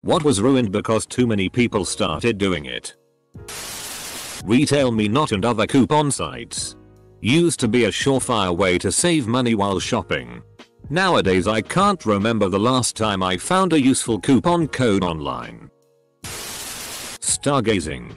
What was ruined because too many people started doing it? Retail Me Not and other coupon sites. Used to be a surefire way to save money while shopping. Nowadays I can't remember the last time I found a useful coupon code online. Stargazing.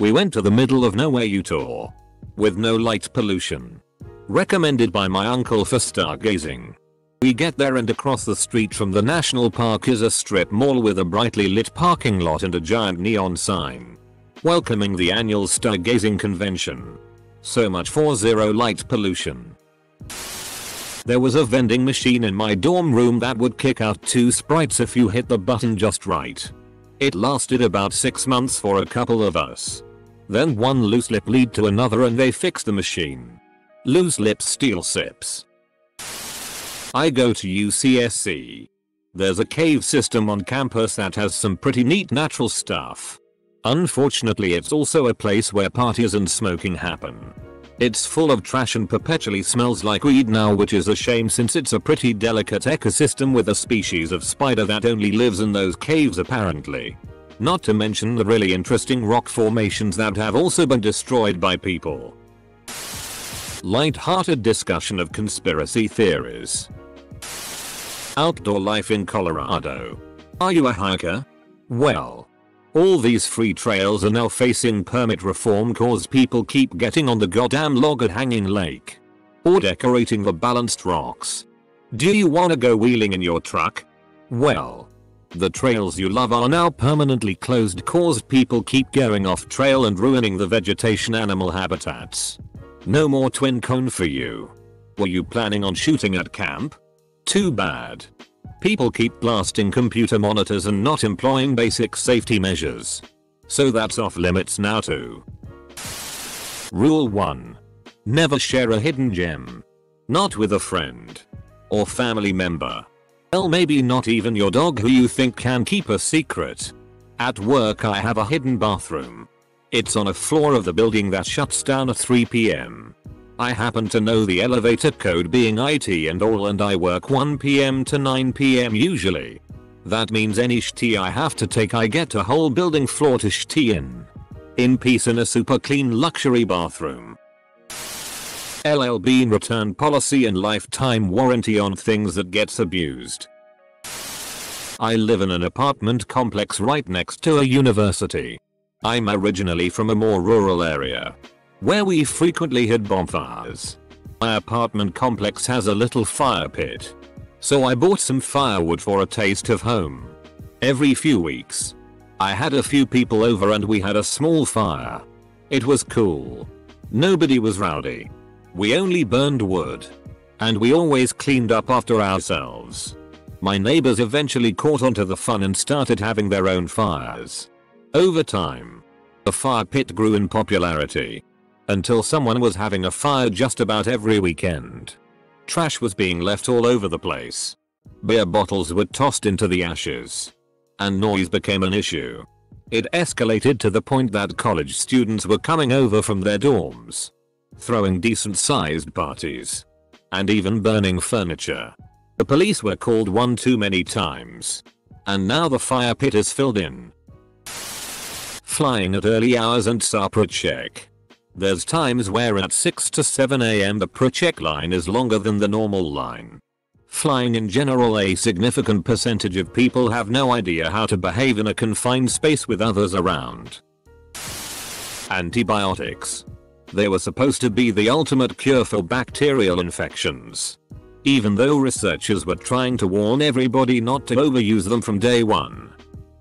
We went to the middle of nowhere, Utah. With no light pollution. Recommended by my uncle for stargazing. We get there and across the street from the national park is a strip mall with a brightly lit parking lot and a giant neon sign. Welcoming the annual stargazing convention. So much for zero light pollution. There was a vending machine in my dorm room that would kick out 2 sprites if you hit the button just right. It lasted about 6 months for a couple of us. Then one loose lip lead to another and they fixed the machine. Loose lips steal sips. I go to UCSC. There's a cave system on campus that has some pretty neat natural stuff. Unfortunately it's also a place where parties and smoking happen. It's full of trash and perpetually smells like weed now, which is a shame since it's a pretty delicate ecosystem with a species of spider that only lives in those caves apparently. Not to mention the really interesting rock formations that have also been destroyed by people. Light-hearted discussion of conspiracy theories. Outdoor life in Colorado. Are you a hiker? Well, all these free trails are now facing permit reform cause people keep getting on the goddamn log at Hanging Lake. Or decorating the balanced rocks. Do you wanna go wheeling in your truck? Well, the trails you love are now permanently closed cause people keep going off trail and ruining the vegetation animal habitats. No more twin cone for you. Were you planning on shooting at camp? Too bad. People keep blasting computer monitors and not employing basic safety measures. So that's off limits now too. Rule 1. Never share a hidden gem. Not with a friend. Or family member. Hell, maybe not even your dog who you think can keep a secret. At work I have a hidden bathroom. It's on a floor of the building that shuts down at 3 PM. I happen to know the elevator code being IT and all, and I work 1 PM to 9 PM usually. That means any shitty I have to take I get a whole building floor to shitty in. In peace in a super clean luxury bathroom. LLB return policy and lifetime warranty on things that gets abused. I live in an apartment complex right next to a university. I'm originally from a more rural area, where we frequently had bonfires. My apartment complex has a little fire pit. So I bought some firewood for a taste of home. Every few weeks, I had a few people over and we had a small fire. It was cool. Nobody was rowdy. We only burned wood. And we always cleaned up after ourselves. My neighbors eventually caught onto the fun and started having their own fires. Over time, the fire pit grew in popularity. Until someone was having a fire just about every weekend. Trash was being left all over the place. Beer bottles were tossed into the ashes. And noise became an issue. It escalated to the point that college students were coming over from their dorms, throwing decent sized parties, and even burning furniture. The police were called one too many times. And now the fire pit is filled in. Flying at early hours and SAPRA check. There's times where at 6 to 7 AM the pre-check line is longer than the normal line. Flying in general, a significant percentage of people have no idea how to behave in a confined space with others around. Antibiotics. They were supposed to be the ultimate cure for bacterial infections. Even though researchers were trying to warn everybody not to overuse them from day one.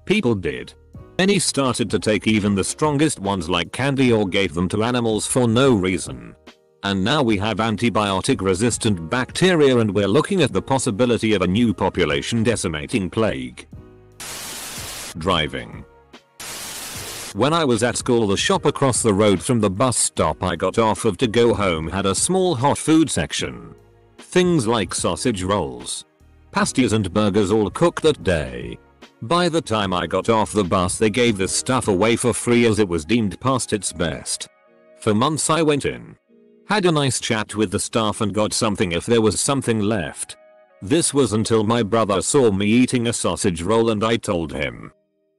People did. Many started to take even the strongest ones like candy or gave them to animals for no reason. And now we have antibiotic resistant bacteria and we're looking at the possibility of a new population decimating plague. Driving. When I was at school, the shop across the road from the bus stop I got off of to go home had a small hot food section. Things like sausage rolls, pasties and burgers all cooked that day. By the time I got off the bus they gave this stuff away for free as it was deemed past its best. For months I went in, had a nice chat with the staff and got something if there was something left. This was until my brother saw me eating a sausage roll and I told him,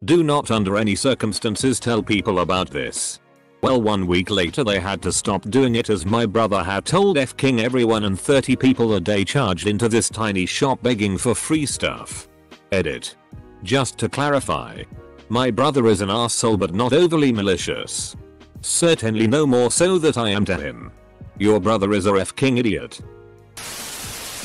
Do not under any circumstances tell people about this. Well, 1 week later they had to stop doing it as my brother had told F-king everyone, and 30 people a day charged into this tiny shop begging for free stuff. Edit. Just to clarify, my brother is an arsehole but not overly malicious. Certainly no more so that I am to him. Your brother is a F-king idiot.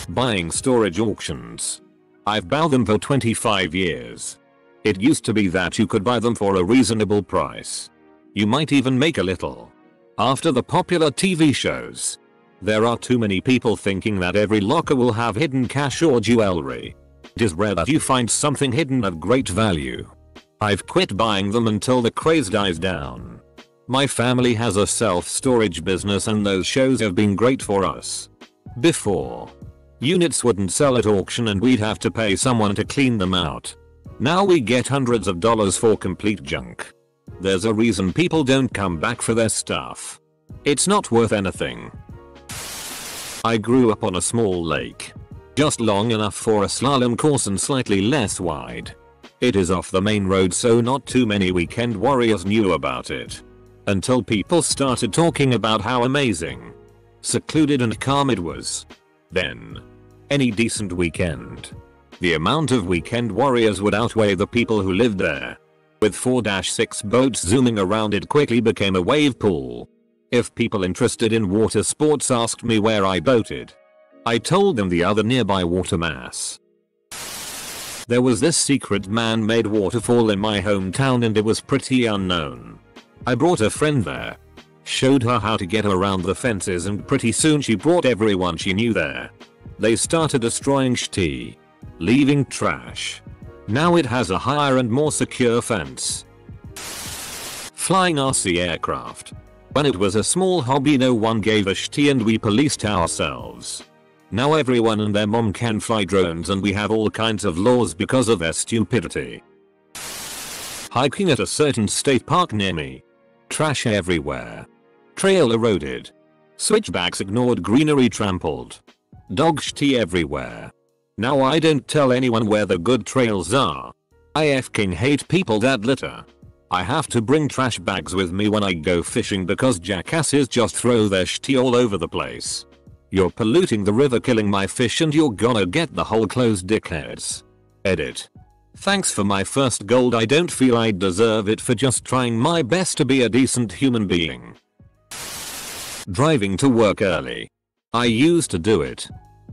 Buying storage auctions. I've bought them for 25 years. It used to be that you could buy them for a reasonable price. You might even make a little. After the popular TV shows, there are too many people thinking that every locker will have hidden cash or jewelry. It is rare that you find something hidden of great value. I've quit buying them until the craze dies down. My family has a self-storage business and those shows have been great for us. Before, units wouldn't sell at auction and we'd have to pay someone to clean them out. Now we get hundreds of dollars for complete junk. There's a reason people don't come back for their stuff. It's not worth anything. I grew up on a small lake. Just long enough for a slalom course and slightly less wide. It is off the main road, so not too many weekend warriors knew about it. Until people started talking about how amazing, secluded and calm it was. Then, any decent weekend, the amount of weekend warriors would outweigh the people who lived there. With 4-6 boats zooming around, it quickly became a wave pool. If people interested in water sports asked me where I boated, I told them the other nearby water mass. There was this secret man-made waterfall in my hometown and it was pretty unknown. I brought a friend there, showed her how to get around the fences, and pretty soon she brought everyone she knew there. They started destroying shti, leaving trash. Now it has a higher and more secure fence. Flying RC aircraft. When it was a small hobby no one gave a shit and we policed ourselves. Now everyone and their mom can fly drones and we have all kinds of laws because of their stupidity. Hiking at a certain state park near me. Trash everywhere. Trail eroded. Switchbacks ignored, greenery trampled. Dog shit everywhere. Now I don't tell anyone where the good trails are. I f-king hate people that litter. I have to bring trash bags with me when I go fishing because jackasses just throw their shit all over the place. You're polluting the river, killing my fish, and you're gonna get the hole closed, dickheads. Edit. Thanks for my first gold. I don't feel I deserve it for just trying my best to be a decent human being. Driving to work early. I used to do it,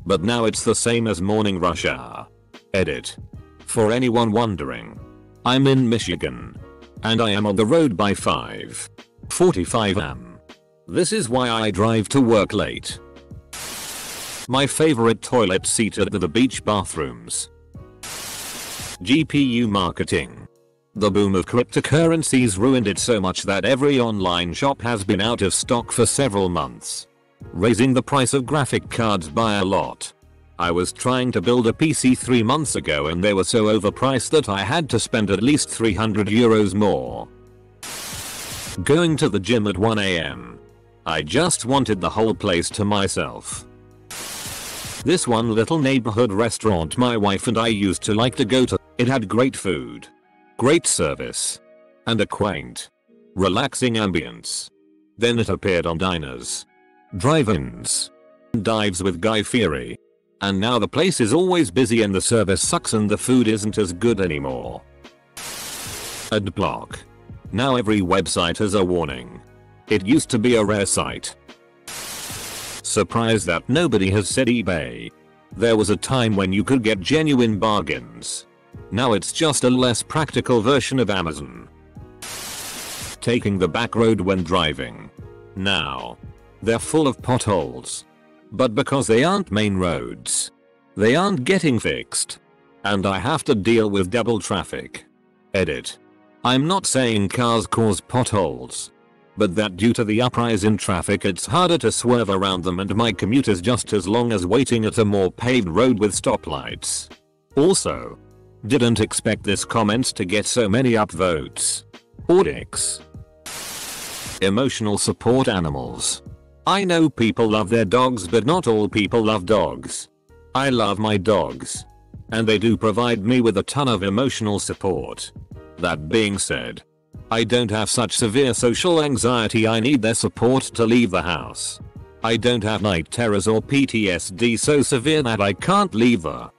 but now it's the same as morning rush hour. Edit. For anyone wondering, I'm in Michigan, and I am on the road by 5:45 am. This is why I drive to work late. My favorite toilet seat at the beach bathrooms. GPU marketing. The boom of cryptocurrencies ruined it so much that every online shop has been out of stock for several months, raising the price of graphic cards by a lot. I was trying to build a PC 3 months ago and they were so overpriced that I had to spend at least €300 more. Going to the gym at 1 am. I just wanted the whole place to myself. This one little neighborhood restaurant my wife and I used to like to go to, it had great food, great service, and a quaint, relaxing ambience. Then it appeared on diners, drive-ins, and dives with Guy Fieri. And now the place is always busy and the service sucks and the food isn't as good anymore. Adblock. Now every website has a warning. It used to be a rare sight. Surprised that nobody has said eBay. There was a time when you could get genuine bargains. Now it's just a less practical version of Amazon. Taking the back road when driving. Now, they're full of potholes. But because they aren't main roads, they aren't getting fixed. And I have to deal with double traffic. Edit. I'm not saying cars cause potholes, but that due to the uprise in traffic it's harder to swerve around them, and my commute is just as long as waiting at a more paved road with stoplights. Also, didn't expect this comment to get so many upvotes. Audix. Emotional support animals. I know people love their dogs, but not all people love dogs. I love my dogs, and they do provide me with a ton of emotional support. That being said, I don't have such severe social anxiety I need their support to leave the house. I don't have night terrors or PTSD so severe that I can't leave her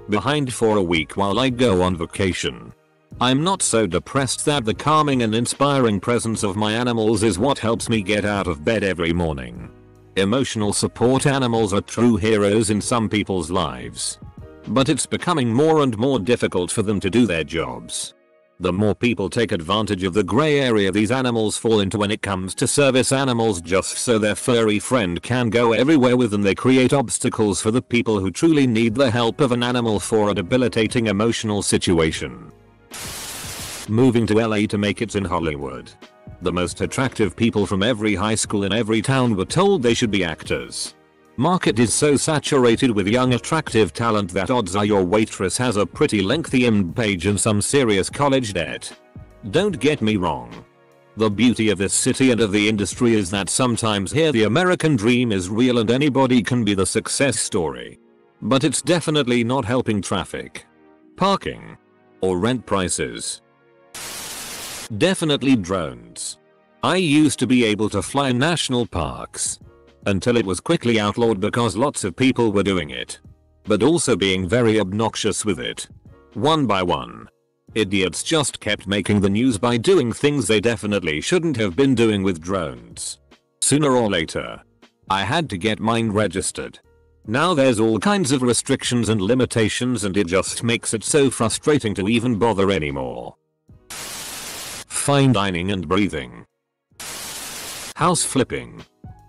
behind for a week while I go on vacation. I'm not so depressed that the calming and inspiring presence of my animals is what helps me get out of bed every morning. Emotional support animals are true heroes in some people's lives. But it's becoming more and more difficult for them to do their jobs. The more people take advantage of the grey area these animals fall into when it comes to service animals just so their furry friend can go everywhere with them, they create obstacles for the people who truly need the help of an animal for a debilitating emotional situation. Moving to LA to make it in Hollywood. The most attractive people from every high school in every town were told they should be actors. Market is so saturated with young attractive talent that odds are your waitress has a pretty lengthy IMDb page and some serious college debt. Don't get me wrong. The beauty of this city and of the industry is that sometimes here the American dream is real and anybody can be the success story. But it's definitely not helping traffic, parking, or rent prices. Definitely drones. I used to be able to fly in national parks. Until it was quickly outlawed because lots of people were doing it. But also being very obnoxious with it. One by one. Idiots just kept making the news by doing things they definitely shouldn't have been doing with drones. Sooner or later, I had to get mine registered. Now there's all kinds of restrictions and limitations and it just makes it so frustrating to even bother anymore. Fine dining and breathing. House flipping.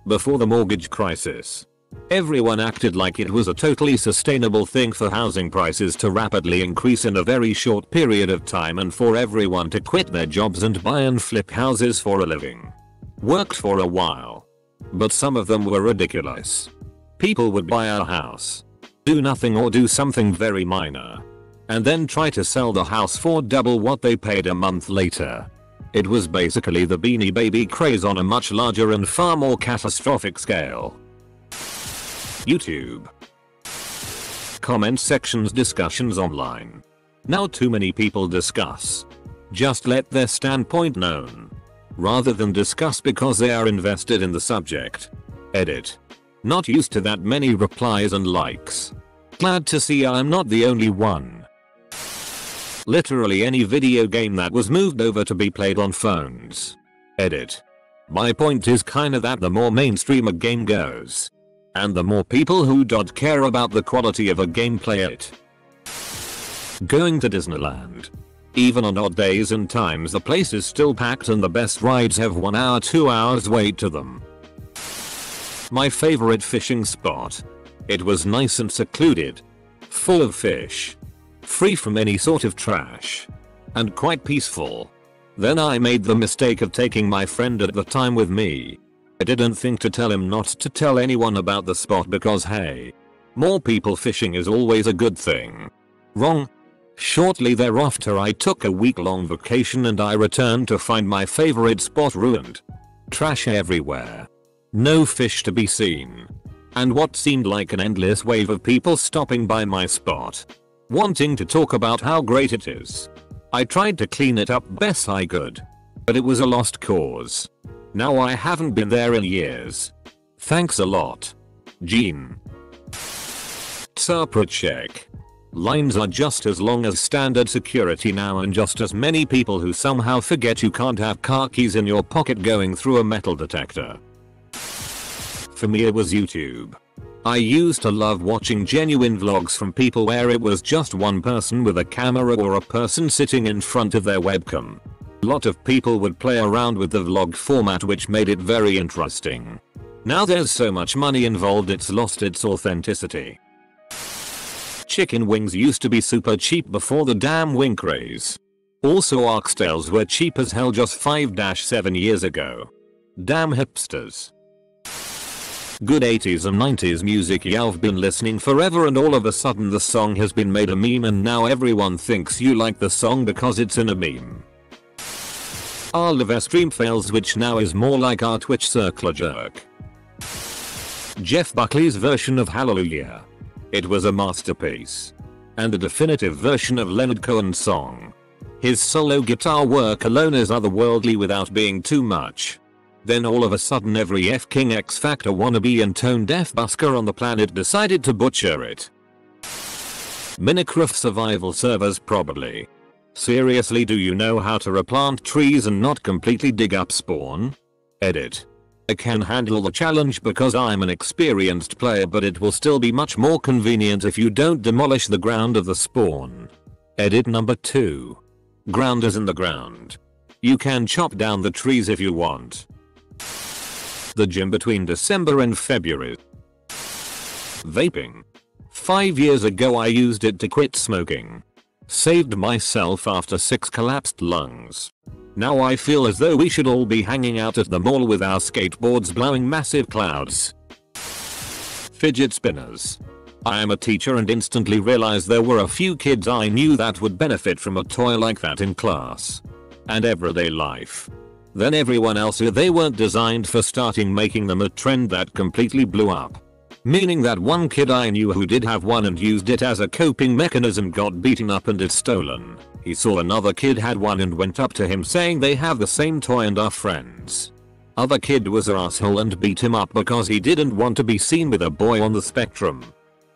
Before the mortgage crisis, everyone acted like it was a totally sustainable thing for housing prices to rapidly increase in a very short period of time and for everyone to quit their jobs and buy and flip houses for a living. Worked for a while. But some of them were ridiculous. People would buy a house, do nothing or do something very minor, and then try to sell the house for double what they paid a month later. It was basically the Beanie Baby craze on a much larger and far more catastrophic scale. YouTube. Comment sections, discussions online. Now too many people discuss. Just let their standpoint known. Rather than discuss because they are invested in the subject. Edit. Not used to that many replies and likes. Glad to see I'm not the only one. Literally any video game that was moved over to be played on phones. Edit. My point is kinda that the more mainstream a game goes, and the more people who don't care about the quality of a game play it. Going to Disneyland. Even on odd days and times the place is still packed and the best rides have 1 hour 2 hours wait to them. My favorite fishing spot. It was nice and secluded. Full of fish. Free from any sort of trash. And quite peaceful. Then I made the mistake of taking my friend at the time with me. I didn't think to tell him not to tell anyone about the spot because hey, more people fishing is always a good thing. Wrong. Shortly thereafter I took a week-long vacation and I returned to find my favorite spot ruined. Trash everywhere. No fish to be seen. And what seemed like an endless wave of people stopping by my spot, wanting to talk about how great it is. I tried to clean it up best I could, but it was a lost cause. Now I haven't been there in years. Thanks a lot. Gene. Tsarpra check. Lines are just as long as standard security now and just as many people who somehow forget you can't have car keys in your pocket going through a metal detector. For me it was YouTube. I used to love watching genuine vlogs from people where it was just one person with a camera or a person sitting in front of their webcam. A lot of people would play around with the vlog format which made it very interesting. Now there's so much money involved it's lost its authenticity. Chicken wings used to be super cheap before the damn wing craze. Also oxtails were cheap as hell just 5-7 years ago. Damn hipsters. Good 80s and 90s music you've been listening forever and all of a sudden the song has been made a meme and now everyone thinks you like the song because it's in a meme. Our live stream fails which now is more like our Twitch circular jerk. Jeff Buckley's version of Hallelujah. It was a masterpiece. And the definitive version of Leonard Cohen's song. His solo guitar work alone is otherworldly without being too much. Then all of a sudden every F-King X Factor wannabe and tone deaf busker on the planet decided to butcher it. Minecraft survival servers probably. Seriously, do you know how to replant trees and not completely dig up spawn? Edit. I can handle the challenge because I'm an experienced player, but it will still be much more convenient if you don't demolish the ground of the spawn. Edit number 2. Ground is in the ground. You can chop down the trees if you want. The gym between December and February. Vaping. 5 years ago I used it to quit smoking. Saved myself after 6 collapsed lungs. Now I feel as though we should all be hanging out at the mall with our skateboards blowing massive clouds. Fidget spinners. I am a teacher and instantly realized there were a few kids I knew that would benefit from a toy like that in class and everyday life. Then everyone else who they weren't designed for starting making them a trend that completely blew up. Meaning that one kid I knew who did have one and used it as a coping mechanism got beaten up and it's stolen. He saw another kid had one and went up to him saying they have the same toy and are friends. Other kid was an asshole and beat him up because he didn't want to be seen with a boy on the spectrum.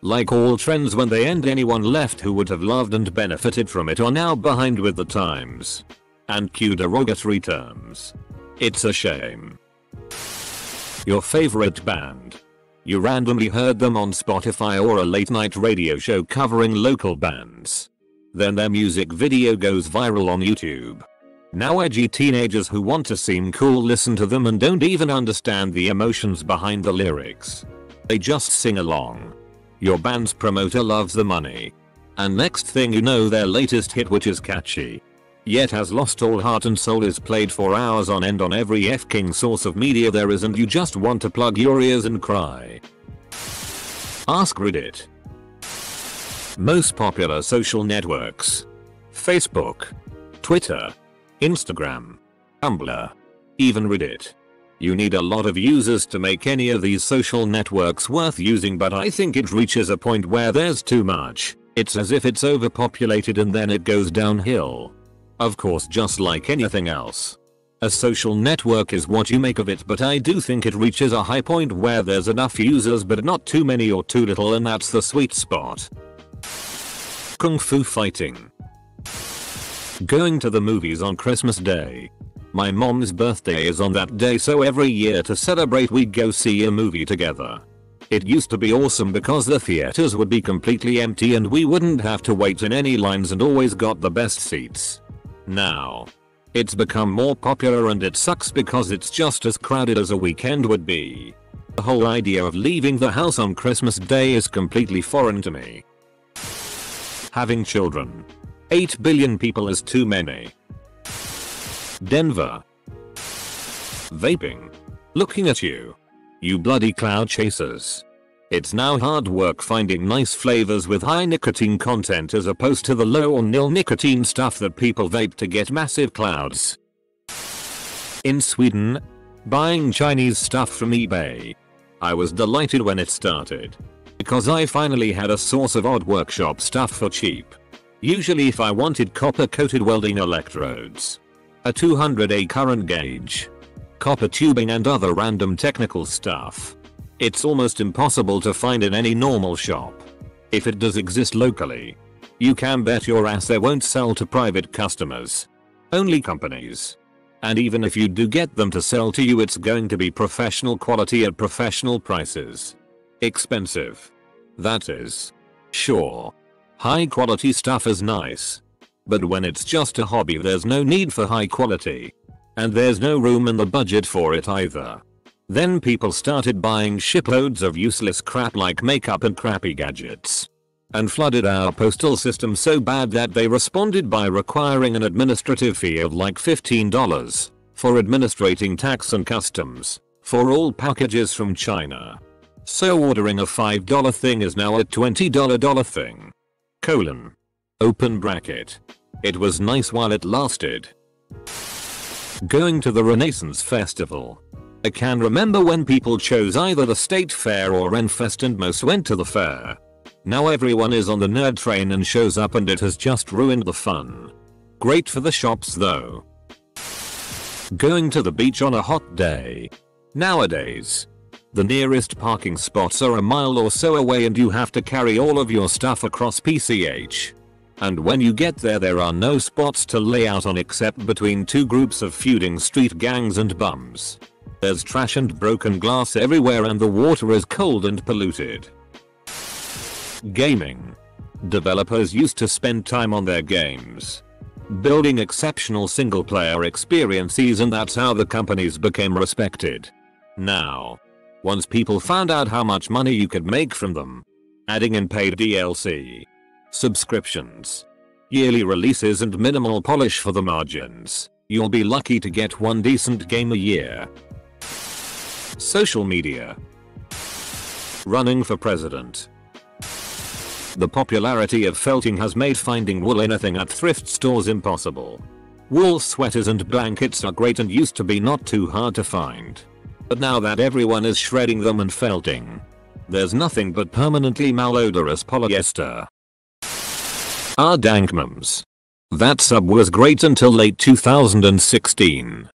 Like all trends, when they end, anyone left who would have loved and benefited from it are now behind with the times. And cue derogatory terms. It's a shame. Your favorite band. You randomly heard them on Spotify or a late night radio show covering local bands. Then their music video goes viral on YouTube. Now edgy teenagers who want to seem cool listen to them and don't even understand the emotions behind the lyrics. They just sing along. Your band's promoter loves the money. And next thing you know, their latest hit, which is catchy, yet has lost all heart and soul, is played for hours on end on every F-King source of media there is, and you just want to plug your ears and cry. AskReddit. Most popular social networks. Facebook, Twitter, Instagram, Tumblr, even Reddit. You need a lot of users to make any of these social networks worth using, but I think it reaches a point where there's too much. It's as if it's overpopulated and then it goes downhill. Of course, just like anything else. A social network is what you make of it, but I do think it reaches a high point where there's enough users but not too many or too little, and that's the sweet spot. Kung Fu fighting. Going to the movies on Christmas Day. My mom's birthday is on that day, so every year to celebrate we go see a movie together. It used to be awesome because the theaters would be completely empty and we wouldn't have to wait in any lines and always got the best seats. Now, it's become more popular and it sucks because it's just as crowded as a weekend would be. The whole idea of leaving the house on Christmas Day is completely foreign to me. Having children. 8 billion people is too many. Denver. Vaping. Looking at you. You bloody cloud chasers. It's now hard work finding nice flavors with high nicotine content as opposed to the low or nil nicotine stuff that people vape to get massive clouds. In Sweden. Buying Chinese stuff from eBay. I was delighted when it started. Because I finally had a source of odd workshop stuff for cheap. Usually if I wanted copper coated welding electrodes, a 200A current gauge, copper tubing and other random technical stuff, it's almost impossible to find in any normal shop. If it does exist locally, you can bet your ass they won't sell to private customers. Only companies. And even if you do get them to sell to you, it's going to be professional quality at professional prices. Expensive. That is. Sure. High quality stuff is nice. But when it's just a hobby, there's no need for high quality. And there's no room in the budget for it either. Then people started buying shiploads of useless crap like makeup and crappy gadgets. And flooded our postal system so bad that they responded by requiring an administrative fee of like $15 for administrating tax and customs for all packages from China. So ordering a $5 thing is now a $20 thing. Open bracket. It was nice while it lasted. Going to the Renaissance Festival. I can remember when people chose either the State Fair or Renfest and most went to the fair. Now everyone is on the nerd train and shows up and it has just ruined the fun. great for the shops though. Going to the beach on a hot day. Nowadays, the nearest parking spots are a mile or so away and you have to carry all of your stuff across PCH. And when you get there are no spots to lay out on except between two groups of feuding street gangs and bums. There's trash and broken glass everywhere and the water is cold and polluted. Gaming. Developers used to spend time on their games, building exceptional single player experiences, and that's how the companies became respected. Now, once people found out how much money you could make from them, adding in paid DLC, subscriptions, yearly releases and minimal polish for the margins, you'll be lucky to get one decent game a year. Social media. Running for president. The popularity of felting has made finding wool anything at thrift stores impossible. Wool sweaters and blankets are great and used to be not too hard to find. But now that everyone is shredding them and felting, there's nothing but permanently malodorous polyester. Dankmums. That sub was great until late 2016.